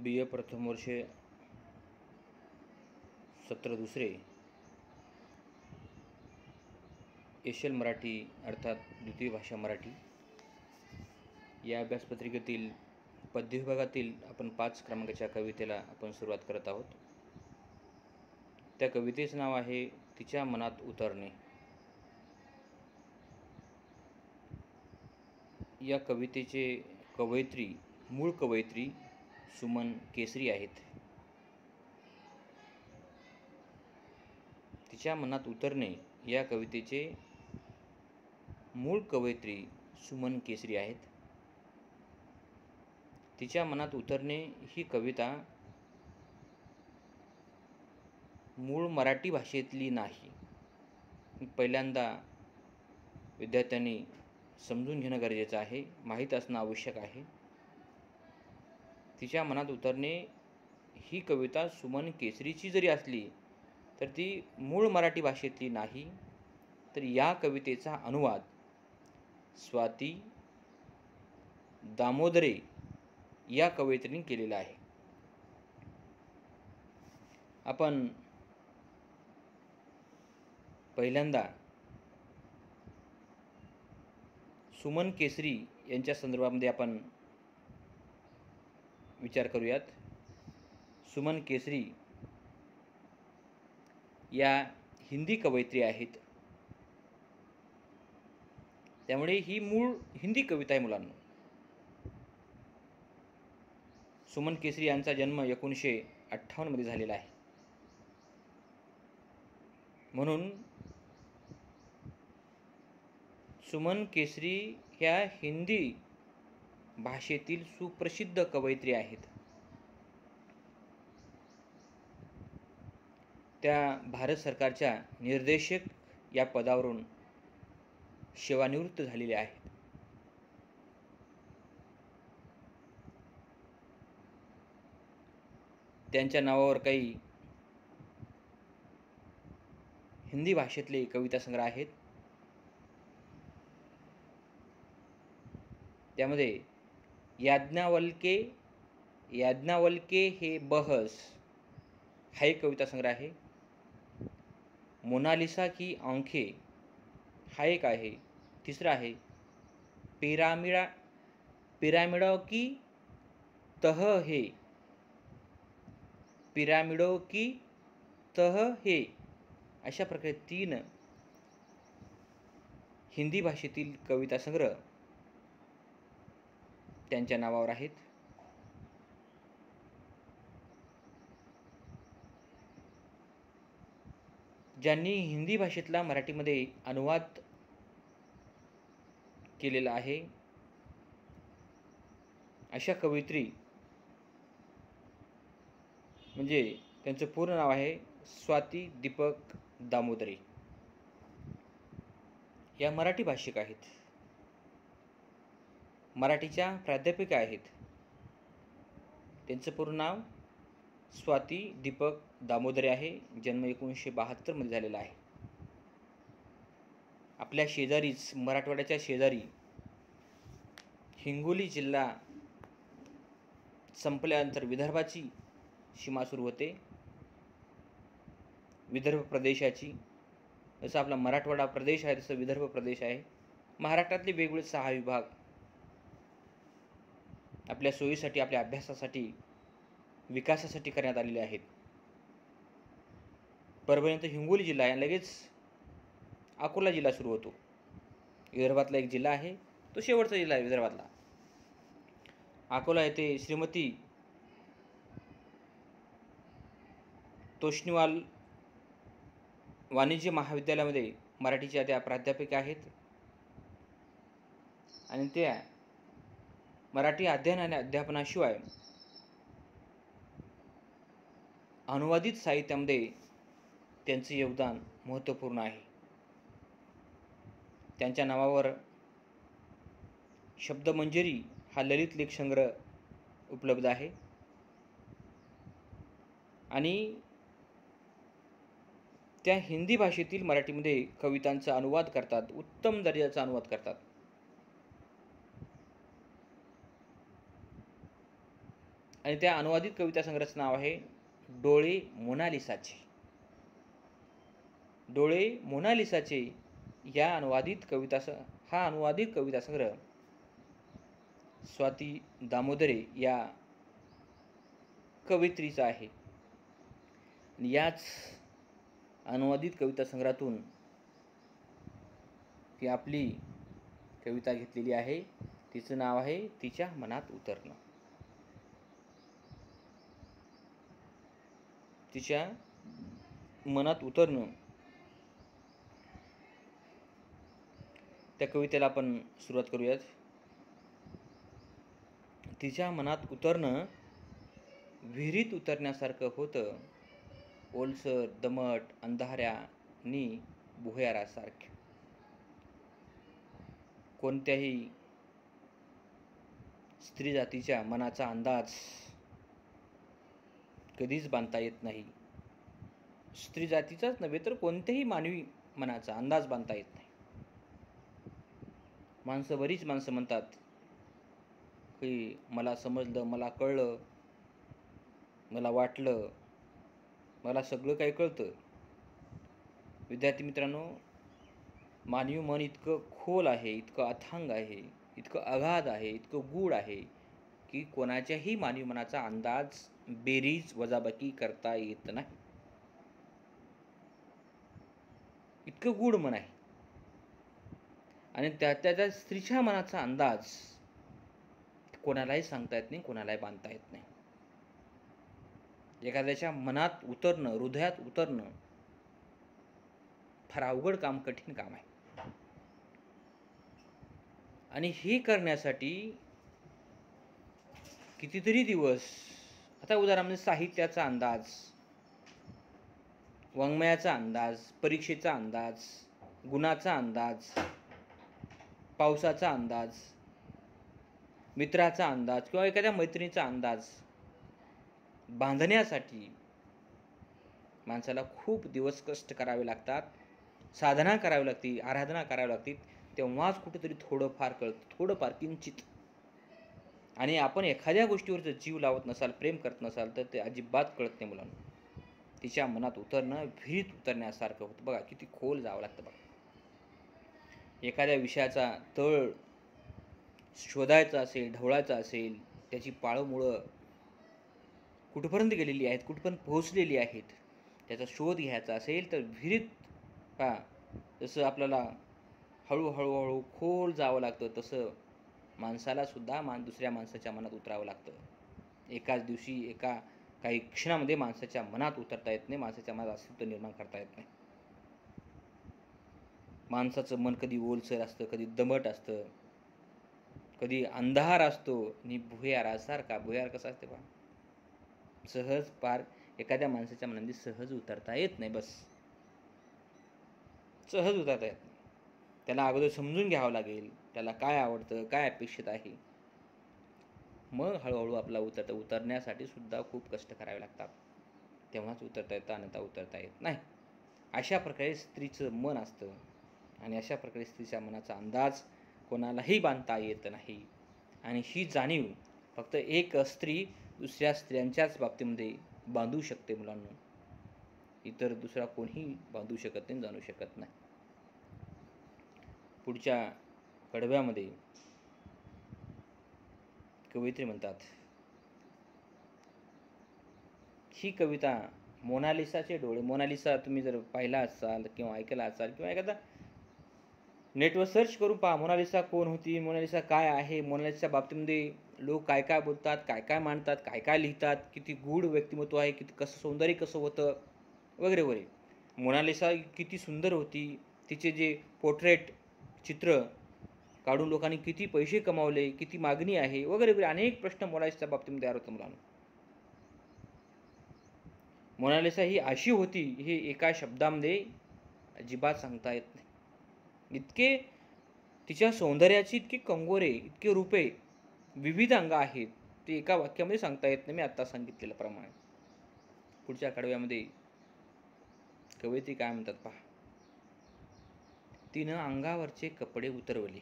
BA प्रथम वर्ष सत्र दुसरे एशल मराठी अर्थात द्वितीय भाषा मराठी या अभ्यासपत्रिकेतील पद्य विभागातील आपण 5 क्रमांकाच्या कवितेला आपण सुरुवात करत आहोत. त्या कवितेचं नाव आहे तिच्या मनात उतरणे. या कवितेचे मूळ कवयित्री सुमन केसरी आहेत. तिच्या मनात उतरणे या कवितेचे मूळ कवयित्री सुमन केसरी आहेत. तिच्या मनात उतरणे ही कविता मूळ मराठी भाषेतली नाही. पहिल्यांदा विद्यार्थ्यांनी समजून घेणं गरजेचं आहे, माहीत असणं आवश्यक आहे. तिच्या मनात उतरणे ही कविता सुमन केसरीची जरी असली तर ती मूळ मराठी भाषेतली नाही. तर या कवितेचा अनुवाद स्वाती दामोदरे या कवयित्रीने केलेला आहे. आपण पहिल्यांदा सुमन केसरी यांच्या संदर्भामध्ये आपण विचार करूयात. सुमन केसरी या हिंदी कवयित्री आहेत. त्यामुळे ही मूळ हिंदी कविता आहे मुलांनो. सुमन केसरी यांचा जन्म 1958 मध्ये झालेला आहे. म्हणून सुमन केसरी ह्या हिंदी भाषेतील सुप्रसिद्ध कवयित्री आहेत. त्या भारत सरकारच्या निर्देशक या पदावरून सेवानिवृत्त झालेले आहेत. त्यांच्या नावावर काही हिंदी भाषेतले कविता संग्रह आहेत. त्यामध्ये याज्ञवल्के हे बहस हा एक कविता संग्रह आहे. मोनालिसा की आंखें हा एक आहे. तिसरा आहे पिरामिडों की तह है. अशा प्रकारे 3 हिंदी भाषेतील कविता संग्रह त्यांच्या नावावर आहेत. ज्यांनी हिंदी भाषेतला मराठीमध्ये अनुवाद केलेला आहे अशा कवयित्री म्हणजे त्यांचं पूर्ण नाव आहे स्वाती दीपक दामोदरे. या मराठी भाषिक आहेत. मराठीच्या प्राध्यापिका आहेत. त्यांचं पूर्ण नाव स्वाती दीपक दामोदरे आहे. जन्म 1972 मध्ये झालेला आहे. आपल्या शेजारीच मराठवाड्याच्या शेजारी हिंगोली जिल्हा संपल्यानंतर विदर्भाची सीमा सुरू होते. विदर्भ प्रदेशाची, जसं आपला मराठवाडा प्रदेश आहे तसं विदर्भ प्रदेश आहे. महाराष्ट्रातले वेगवेगळे 6 विभाग आपल्या सोयीसाठी, आपल्या अभ्यासासाठी, विकासासाठी करण्यात आलेले आहेत. परभणी हिंगोली जिल्हा आहे, लगेच अकोला जिल्हा सुरू होतो. विदर्भातला एक जिल्हा आहे, तो शेवटचा जिल्हा आहे विदर्भातला. अकोला येथे श्रीमती तोष्णीवाल वाणिज्य महाविद्यालयामध्ये मराठीच्या त्या प्राध्यापिका आहेत. आणि त्या मराठी अध्ययन आणि अध्यापनाशिवाय अनुवादित साहित्यामध्ये त्यांचे योगदान महत्त्वपूर्ण आहे. त्यांच्या नावावर शब्दमंजरी हा ललित लेख संग्रह उपलब्ध आहे. आणि त्या हिंदी भाषेतील मराठीमध्ये कवितांचा अनुवाद करतात, उत्तम दर्जाचा अनुवाद करतात. आणि त्या अनुवादित कविता संग्रहाचं नाव आहे डोळे मोनालिसाचे. डोळे मोनालिसाचे या हा अनुवादित कविता संग्रह स्वाती दामोदरे या कवयित्रीचा आहे. याच अनुवादित कविता संग्रहातून ती आपली कविता घेतलेली आहे. तिचं नाव आहे तिच्या मनात उतरणं. तिच्या मनात उतरणं त्या कवितेला आपण सुरुवात करूयात. तिच्या मनात उतरणं विहिरीत उतरण्यासारखं होतं, ओलसर दमट अंधाऱ्यानी भुयारासारख्या. कोणत्याही स्त्री जातीच्या मनाचा अंदाज कधीच बांधता येत नाही. स्त्री जातीचाच नव्हे तर कोणत्याही मानवी मनाचा अंदाज बांधता येत नाही. बरीच माणसं म्हणतात की मला समजलं, मला कळलं, मला वाटलं, मला सगळं काही कळतं. विद्यार्थी मित्रांनो, मानवी मन इतकं खोल आहे, इतकं अथांग आहे, इतकं अगाध आहे, इतकं गूढ आहे की कोणाच्याही मानवी मनाचा अंदाज बेरीज वजाबाकी करता येत नाही. इतकं गूढ मन आहे. आणि त्या स्त्रीच्या मनाचा अंदाज कोणालाही सांगता येत नाही, कोणालाही बांधता येत नाही. एखाद्याच्या मनात उतरणं, हृदयात उतरणं फार अवघड काम, कठीण काम आहे. आणि हे करण्यासाठी कितीतरी दिवस, आता उदाहरणार्थ साहित्याचा अंदाज, वाङ्मयाचा अंदाज, परीक्षेचा अंदाज, गुणाचा अंदाज, पावसाचा अंदाज, मित्राचा अंदाज किंवा एखाद्या मैत्रिणीचा अंदाज बांधण्यासाठी माणसाला खूप दिवस कष्ट करावे लागतात, साधना करावी लागते, आराधना करावी लागते. तेव्हाच कुठेतरी थोडंफार कळतं, थोडंफार किंचित. आणि आपण एखाद्या गोष्टीवर जर जीव लावत नसाल, प्रेम करत नसाल तर ते अजिबात कळत नाही मुलांना. तिच्या मनात उतरणं विहिरीत उतरण्यासारखं होतं. बघा किती खोल जावं लागतं बघा. एखाद्या विषयाचा तळ शोधायचा असेल, ढवळायचा असेल, त्याची पाळंमुळं कुठपर्यंत गेलेली आहेत, कुठपर्यंत पोहोचलेली आहेत, त्याचा शोध घ्यायचा असेल तर विहिरीत जसं आपल्याला हळूहळू खोल जावं लागतं, तसं माणसाला सुद्धा दुसऱ्या माणसाच्या मनात उतरावं लागतं. एकाच दिवशी काही क्षणामध्ये माणसाच्या मनात उतरता येत नाही, माणसाच्या मनात अस्तित्व निर्माण करता येत नाही. माणसाचं मन कधी ओलसर असतं, कधी दमट असतं, कधी अंधार असतो. आणि भुयार कसा असते पहा, सहज पार एखाद्या माणसाच्या मनामध्ये सहज उतरता येत नाही. बस सहज उतरता येत नाही. त्याला अगोदर समजून घ्यावं लागेल, त्याला काय आवडतं, काय अपेक्षित आहे. मग हळूहळू आपला उतरण्यासाठी सुद्धा खूप कष्ट करावे लागतात. तेव्हाच उतरता येतं, अन्यथा उतरता येत नाही. अशा प्रकारे स्त्रीचं मन असतं आणि अशा प्रकारे स्त्रीच्या मनाचा अंदाज कोणालाही बांधता येत नाही. आणि ही जाणीव फक्त एक स्त्री दुसऱ्या स्त्रियांच्याच बाबतीमध्ये बांधू शकते मुलांना. इतर दुसरा कोणीही बांधू शकत नाही, जाणू शकत नाही. पुढच्या कडव्यामध्ये कवयित्री म्हणतात, ही कविता मोनालिसाचे डोळे. मोनालिसा तुम्ही जर पाहिला असाल किंवा ऐकला असाल किंवा एखादा नेटवर सर्च करून पहा, मोनालिसा कोण होती, मोनालिसा काय आहे, मोनालिसाच्या बाबतीमध्ये लोक काय काय बोलतात, काय काय मांडतात, काय काय लिहितात, किती गूढ व्यक्तिमत्व आहे, किती सौंदर्य कसं होतं वगैरे वगैरे. मोनालिसा किती सुंदर होती, तिचे जे पोर्ट्रेट चित्र काढून लोकांनी किती पैसे कमावले, किती मागणी आहे वगैरे वगैरे अनेक प्रश्न मोनालिसाच्या बाबतीमध्ये तयार होतात मुलांना. मोनालिसा ही अशी होती हे एका शब्दामध्ये अजिबात सांगता येत नाही. इतके तिच्या सौंदर्याची इतकी कंगोरे, इतके रूपे, विविध अंग आहेत, ते एका वाक्यामध्ये सांगता येत नाही. मी आता सांगितलेल्याप्रमाणे पुढच्या कडव्यामध्ये कवयित्री काय म्हणतात पहा, तिनं अंगावरचे कपडे उतरवले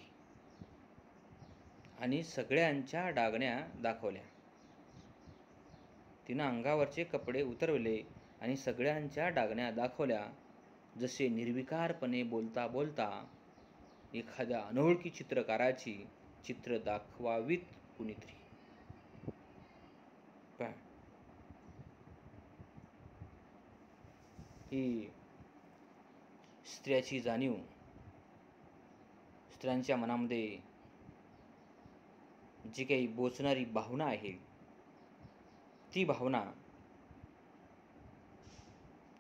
आणि सगळ्यांच्या डागण्या दाखवल्या. तिनं अंगावरचे कपडे उतरवले आणि सगळ्यांच्या डागण्या दाखवल्या. जसे निर्विकारपणे बोलता बोलता एखाद्या अनोळखी चित्रकाराची चित्र दाखवावीत कुणीतरी. ही स्त्रियाची जाणीव, स्त्रियांच्या मनामध्ये जी काही बोचणारी भावना आहे, ती भावना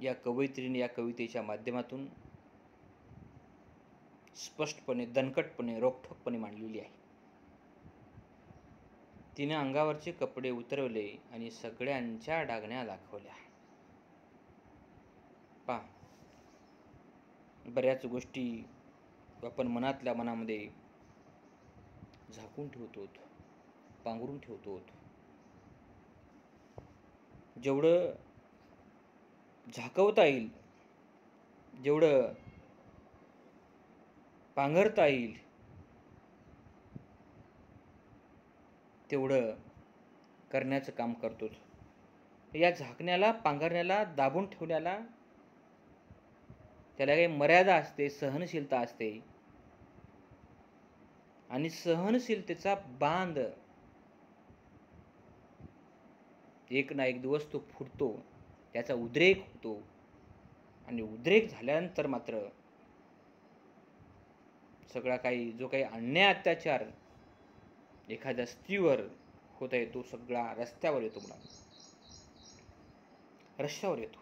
या कवयित्रीने या कवितेच्या माध्यमातून स्पष्टपणे, दणकटपणे, रोखठोकपणे मांडलेली आहे. तिने अंगावरचे कपडे उतरवले आणि सगळ्यांच्या डागण्या दाखवल्या. बऱ्याच गोष्टी आपण मनातल्या मनामध्ये झाकून ठेवतो, पांघरून ठेवतो. जेवढं झाकवता येईल, जेवढं पांघरता येईल, तेवढं करण्याचं काम करतो. या झाकण्याला, पांघरण्याला, दाबून ठेवण्याला त्याला काही मर्यादा असते, सहनशीलता असते. आणि सहनशीलतेचा बांध एक ना एक दिवस तो फुटतो, त्याचा उद्रेक होतो. आणि उद्रेक झाल्यानंतर मात्र सगळा काही जो काही अन्याय अत्याचार एखाद्या स्त्रीवर होत आहे, तो सगळा रस्त्यावर येतो. रस्त्यावर येतो.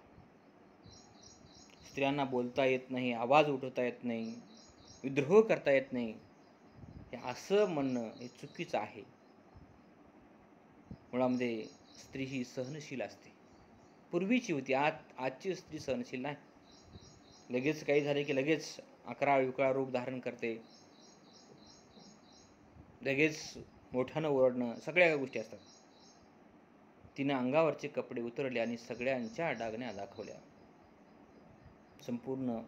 स्त्रियांना बोलता येत नाही, आवाज उठवता येत नाही, विद्रोह करता येत नाही, हे असं म्हणणं हे चुकीचं आहे. मुळामध्ये स्त्री ही सहनशील असते. पूर्वीची होती, आजची स्त्री सहनशील नाही. लगेच काही झाले की लगेच अकराळ विकराळ रूप धारण करते, लगेच मोठ्यानं ओरडणं, सगळ्या गोष्टी असतात. तिनं अंगावरचे कपडे उतरले आणि सगळ्यांच्या डागण्या दाखवल्या. संपूर्ण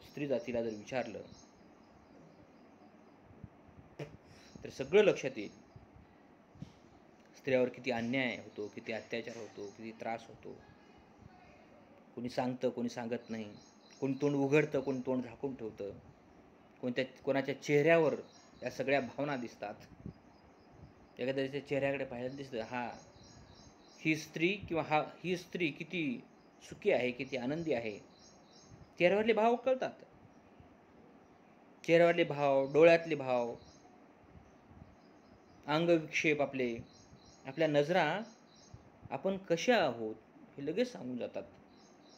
स्त्री जातीला जर विचारलं तर सगळं लक्षात येईल. स्त्रियावर किती अन्याय होतो, किती अत्याचार होतो, किती त्रास होतो. कोणी सांगतं, कोणी सांगत नाही. कोणी तोंड उघडतं, कोणी तोंड झाकून ठेवतं. कोणाच्या चेहऱ्यावर या सगळ्या भावना दिसतात. एखाद्याच्या चेहऱ्याकडे पाहायला दिसतं, ही स्त्री किंवा ही स्त्री किती सुखी आहे, किती आनंदी आहे. चेहऱ्यावरले भाव कळतात. चेहऱ्यावरले भाव, डोळ्यातले भाव, अंगविक्षेप, आपल्या नजरा, आपण कशा आहोत हे लगेच सांगून जातात.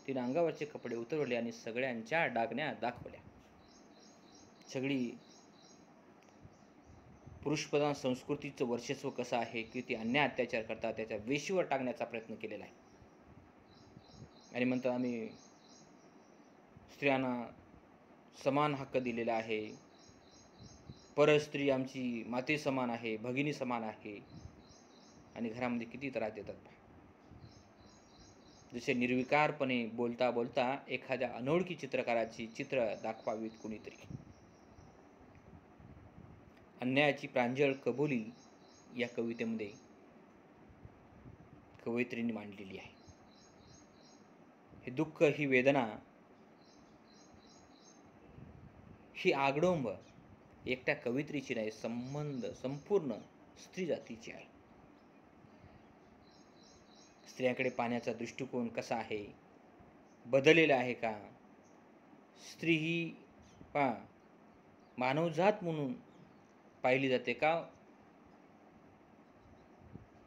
तिने अंगावरचे कपडे उतरवले आणि सगळ्यांच्या डागण्या दाखवल्या. सगळी पुरुषप्रधान संस्कृतीचं वर्चस्व कसं आहे, किती अन्याय अत्याचार करतात, त्याच्या वेशीवर टाकण्याचा प्रयत्न केलेला आहे. आणि म्हणतात आम्ही स्त्रियांना समान हक्क दिलेला आहे, परस्त्री आमची माते समान आहे, भगिनी समान आहे. आणि घरामध्ये किती त्रास देतात. जसे निर्विकारपणे बोलता बोलता एखाद्या अनोळखी चित्रकाराची चित्र दाखवावीत कुणीतरी. अन्यायाची प्रांजळ कबुली या कवितेमध्ये कवयित्रीने मांडलेली आहे. हे दुःख, ही वेदना, ही आगडोंब एकट्या कवयित्रीची नाही, संपूर्ण स्त्री जातीची आहे. स्त्रियांकडे पाहण्याचा दृष्टिकोन कसा आहे, बदललेला आहे का? स्त्री ही मानवजात म्हणून पाहिली जाते का,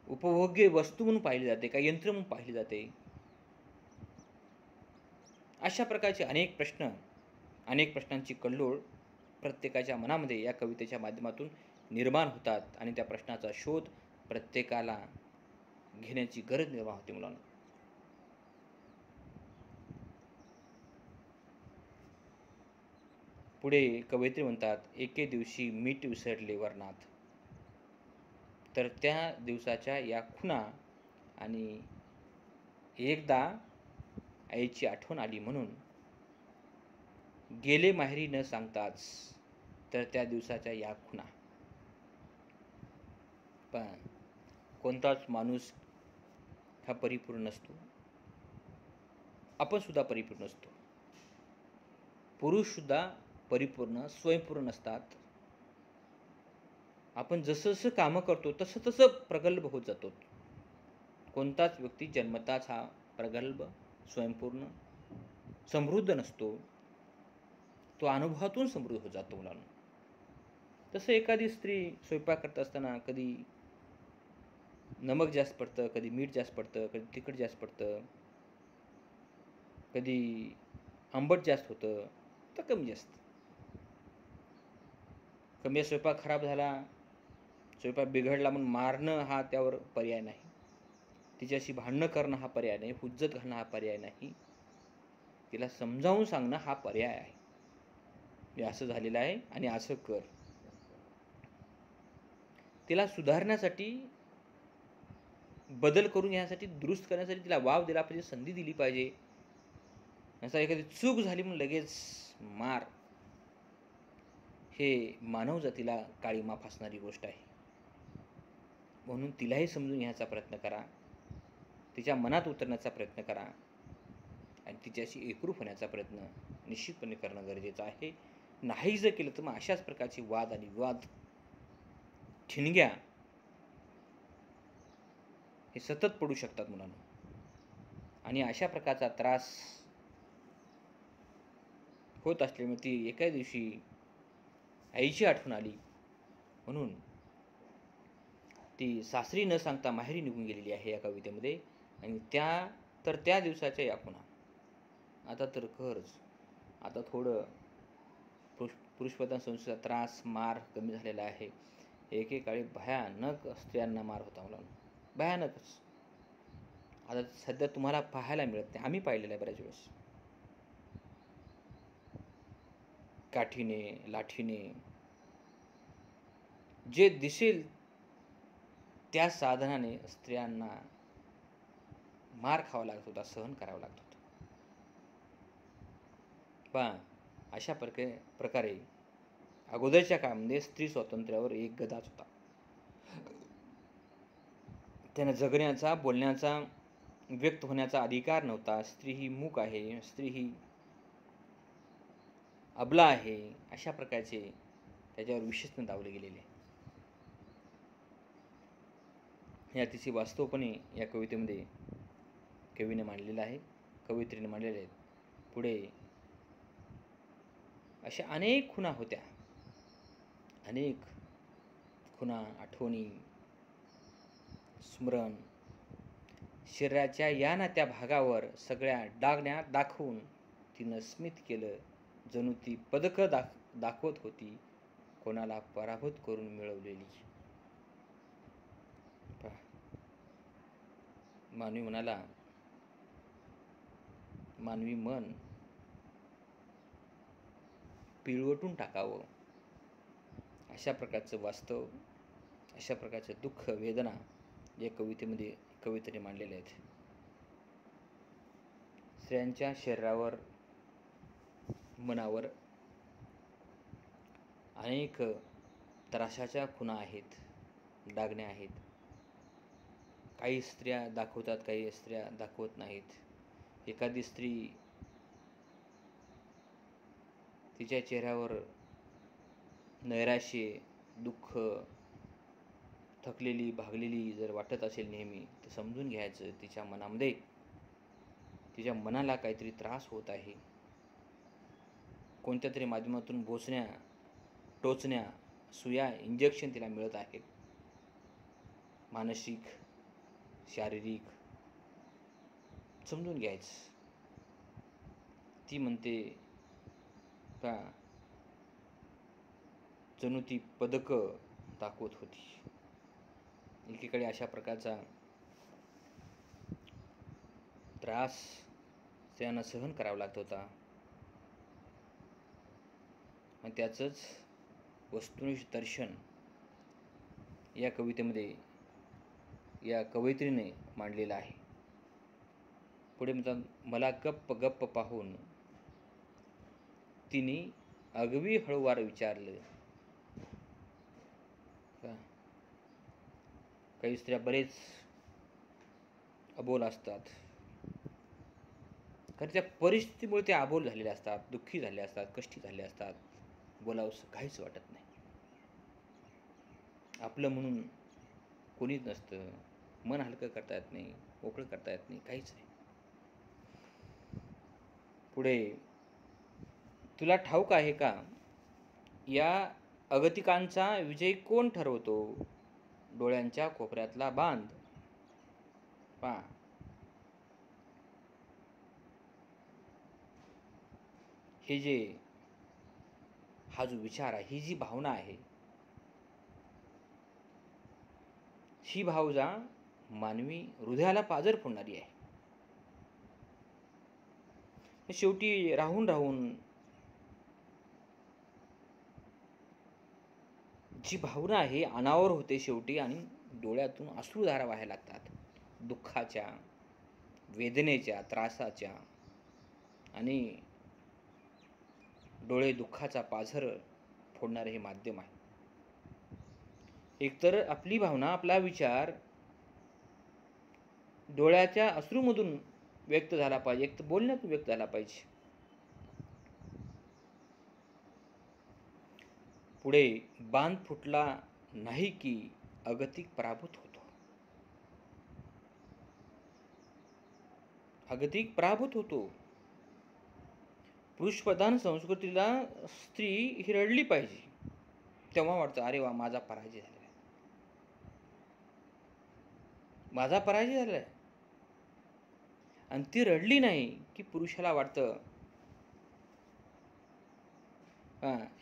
उपभोग्य वस्तू म्हणून पाहिली जाते का, यंत्र म्हणून पाहिली जाते? अशा प्रकारचे अनेक प्रश्नांची कल्लोळ प्रत्येकाच्या मनामध्ये या कवितेच्या माध्यमातून निर्माण होतात. आणि त्या प्रश्नाचा शोध प्रत्येकाला घेण्याची गरज निर्माण होते. मुलांना पुढे कवयित्री म्हणतात, एके दिवशी मीठ विसरले वर्णात. तर त्या दिवसाच्या या खुणा आणि एकदा आईची आठवण आली म्हणून गेले माहेरी न सांगताच. तर त्या दिवसाच्या या खुणा. पण कोणताच माणूस हा परिपूर्ण नसतो. आपण सुद्धा परिपूर्ण नसतो. पुरुष सुद्धा परिपूर्ण स्वयंपूर्ण नसतात. आपण जसं जसं कामं करतो तसं तसं प्रगल्भ होत जातो. कोणताच व्यक्ती जन्मताच हा प्रगल्भ, स्वयंपूर्ण, समृद्ध नसतो. तो अनुभवातून समृद्ध होत जातो मुलांना. तसं एखादी स्त्री स्वयंपाक करत असताना कधी नमक जास्त पडतं, कधी मीठ जास्त पडतं, कधी तिखट जास्त पडतं, कधी आंबट जास्त होतं, तर कमी जास्त. कमी स्वयंपाक खराब झाला, स्वयंपाक बिघडला म्हणून मारणं हा त्यावर पर्याय नाही. तिच्याशी भांडणं करणं हा पर्याय नाही. हुज्जत घालणं हा पर्याय नाही. तिला समजावून सांगणं हा पर्याय आहे. हे असं झालेलं आहे आणि असं कर. तिला सुधारण्यासाठी, बदल करून घेण्यासाठी, दुरुस्त करण्यासाठी तिला वाव दिला पाहिजे, संधी दिली पाहिजे. असा एखादी चूक झाली म्हणून लगेच मार, हे मानव जातीला काळीमा फासणारी गोष्ट आहे. म्हणून तिलाही समजून घेण्याचा प्रयत्न करा, तिच्या मनात उतरण्याचा प्रयत्न करा आणि तिच्याशी एकरूप होण्याचा प्रयत्न निश्चितपणे करणं गरजेचं आहे. नाही जर केलं तर मग अशाच प्रकारचे वाद आणि विवाद, ठिणग्या हे सतत पडू शकतात मुलांना. आणि अशा प्रकारचा त्रास होत असल्यामुळे ती एका दिवशी आईची आठवण आली म्हणून ती सासरी न सांगता माहेरी निघून गेलेली आहे या कवितेमध्ये. आणि त्या दिवसाच्या या पुन्हा आता तर खरंच आता थोडं पुरुषप्रधान संस्थेचा त्रास, मार कमी झालेला आहे. एकेकाळी भयानक स्त्रियांना मार होता मुलांना, भयानकच. आता सध्या तुम्हाला पाहायला मिळत नाही, आम्ही पाहिलेलं आहे बऱ्याच वेळेस. काठीने, लाठीने, जे दिसेल त्या साधनाने स्त्रियांना मार खावा लागत होता, सहन करावं लागत होतं. पण अशा प्रकारे अगोदरच्या काळामध्ये स्त्री स्वातंत्र्यावर एक गदाच होता. त्यांना जगण्याचा, बोलण्याचा, व्यक्त होण्याचा अधिकार नव्हता. स्त्री ही मूक आहे, स्त्री ही अबला आहे, अशा प्रकारचे त्याच्यावर विशेषण दावले गेलेले. हे अतिशय वास्तवपणे या कवितेमध्ये कवीने मांडलेलं आहे, कवयित्रीने मांडलेले आहेत. पुढे अशा अनेक खुणा होत्या, अनेक खुणा, आठवणी, स्मरण, शरीराच्या या ना त्या भागावर सगळ्या डागण्या दाखवून तिनं स्मित केलं, जणू ती पदकं दाखवत होती, कोणाला पराभूत करून मिळवलेली. मानवी मनाला, मानवी मन पिळवटून टाकावं अशा प्रकारचं वास्तव, अशा प्रकारचं दुःख, वेदना या कवितेमध्ये कवितेने मांडलेले आहेत. स्त्रियांच्या शरीरावर, मनावर अनेक त्रासाच्या खुणा आहेत, डागण्या आहेत. काही स्त्रिया दाखवतात, काही स्त्रिया दाखवत नाहीत. एखादी स्त्री तिच्या चेहऱ्यावर नैराश्य, दुःख, थकलेली, भागलेली जर वाटत असेल नेहमी, तर समजून घ्यायचं तिच्या मनामध्ये, तिच्या मनाला काहीतरी त्रास होत आहे. कोणत्या तरी माध्यमातून बोचण्या, टोचण्या, सुया, इंजेक्शन तिला मिळत आहेत. मानसिक, शारीरिक. समजून घ्यायचं. ती म्हणते का जणू ती पदकं दाखवत होती. एकीकडे अशा प्रकारचा त्रास त्यांना सहन करावा लागत होता आणि त्याचंच वस्तुनिष्ठ दर्शन या कवितेमध्ये या कवयित्रीने मांडलेलं आहे. पुढे म्हणतात, मला गप्प गप्प पाहून तिने अगदी हळूवार विचारलं. काही स्त्रिया बरेच अबोल असतात, कारण त्या परिस्थितीमुळे ते अबोल झालेले असतात, दुःखी झाले असतात, कष्टी झाले असतात, बोलावंसं काहीच वाटत नाही. आपलं म्हणून कोणीच नसतं, मन हलकं करता येत नाही, मोकळं करता येत नाही, काहीच नाही. पुढे तुला ठाऊक आहे का, या अगतिकांचा विजय कोण ठरवतो? डोळ्यांच्या कोपऱ्यातला बांध. पहा, हा जो विचार आहे, ही जी भावना आहे, ही भावना मानवी हृदयाला पाझर फोडणारी आहे. शेवटी राहून राहून जी भावना आहे अनावर होते शेवटी, आणि डोळ्यातून अश्रुधारा व्हायला लागतात, दुःखाच्या, वेदनेच्या, त्रासाच्या, आणि डोळे दुःखाचा पाझर फोडणारे हे माध्यम आहे. एकतर आपली भावना, आपला विचार डोळ्याच्या अश्रूमधून व्यक्त झाला पाहिजे, एक तर बोलण्यातून व्यक्त झाला पाहिजे. पुढे बांध फुटला नाही की अगतिक पराभूत होतो. अगतिक पराभूत होतो. पुरुषप्रधान संस्कृतीला स्त्री ही रडली पाहिजे, तेव्हा वाटतं अरे वा, माझा पराजय झालाय, माझा पराजय झालाय. आणि ती रडली नाही की पुरुषाला वाटतं,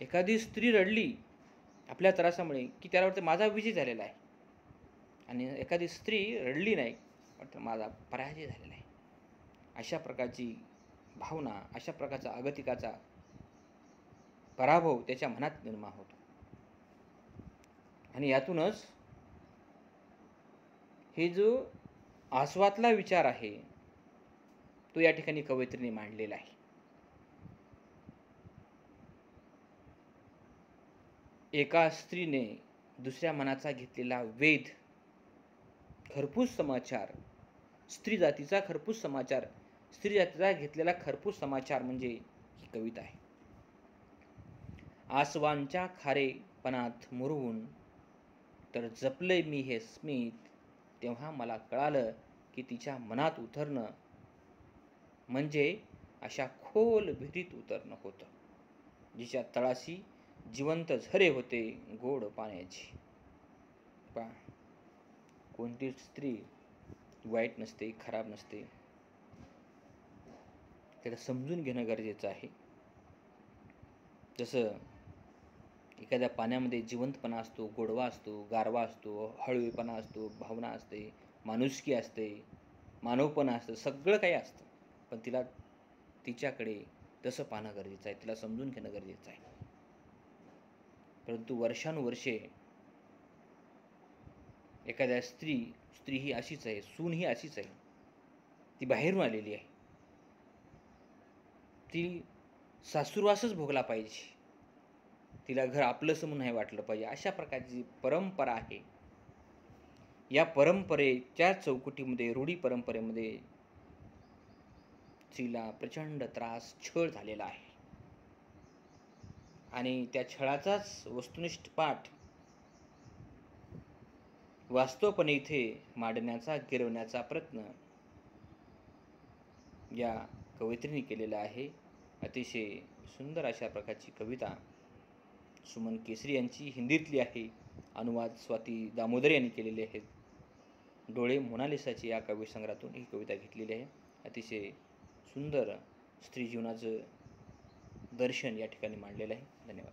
एखादी स्त्री रडली आपल्या त्रासामुळे की त्याला वाटतं माझा विजय झालेला आहे, आणि एखादी स्त्री रडली नाही, वाटतं माझा पराजय झालेला आहे. अशा प्रकारची भावना, अशा प्रकारचा अगतिकाचा पराभव त्याच्या मनात निर्माण होतो. आणि यातूनच हे जो आस्वातला विचार आहे तो या ठिकाणी कवयित्रीने मांडलेला आहे. एका स्त्रीने दुसऱ्या मनाचा घेतलेला वेध, खरपूस समाचार, स्त्री जातीचा खरपूस समाचार, स्त्री जातीचा घेतलेला खरपूस समाचार म्हणजे ही कविता आहे. आसवांच्या खारेपणात मुरवून तर जपले मी हे स्मित, तेव्हा मला कळालं की तिच्या मनात उतरणं म्हणजे अशा खोल विहिरीत उतरणं होतं, जिच्या तळाशी जिवंत झरे होते गोड पाण्याची. पहा, कोणतीच स्त्री वाईट नसते, खराब नसते, त्याला समजून घेणं गरजेचं आहे. जसं एखाद्या पाण्यामध्ये जिवंतपणा असतो, गोडवा असतो, गारवा असतो, हळवेपणा असतो, भावना असते, माणुसकी असते, मानवपणा असतं, सगळं काही असतं. पण तिला तिच्याकडे तसं पाहणं गरजेचं आहे, तिला समजून घेणं गरजेचं आहे. परंतु वर्षानुवर्षे एखाद्या स्त्री ही अशीच आहे, सून ही अशीच आहे, ती बाहेरून आलेली आहे, ती सासूरवासच भोगला पाहिजे, तिला घर आपलंसं म्हणून नाही वाटलं पाहिजे, अशा प्रकारची परंपरा आहे. या परंपरेच्या चौकटीमध्ये, रूढी परंपरेमध्ये स्त्रीला प्रचंड त्रास, छळ झालेला आहे. आणि त्या छळाचाच वस्तुनिष्ठ पाठ वास्तवपणे इथे मांडण्याचा, गिरवण्याचा प्रयत्न या कवयित्रीने केलेला आहे. अतिशय सुंदर अशा प्रकारची कविता सुमन केसरी यांची हिंदीतली आहे. अनुवाद स्वाती दामोदर यांनी केलेले आहेत. डोळे मोनालिसाची या काव्यसंग्रहातून ही कविता घेतलेली आहे. अतिशय सुंदर स्त्री जीवनाचं दर्शन या ठिकाणी मांडलेलं आहे. धन्यवाद.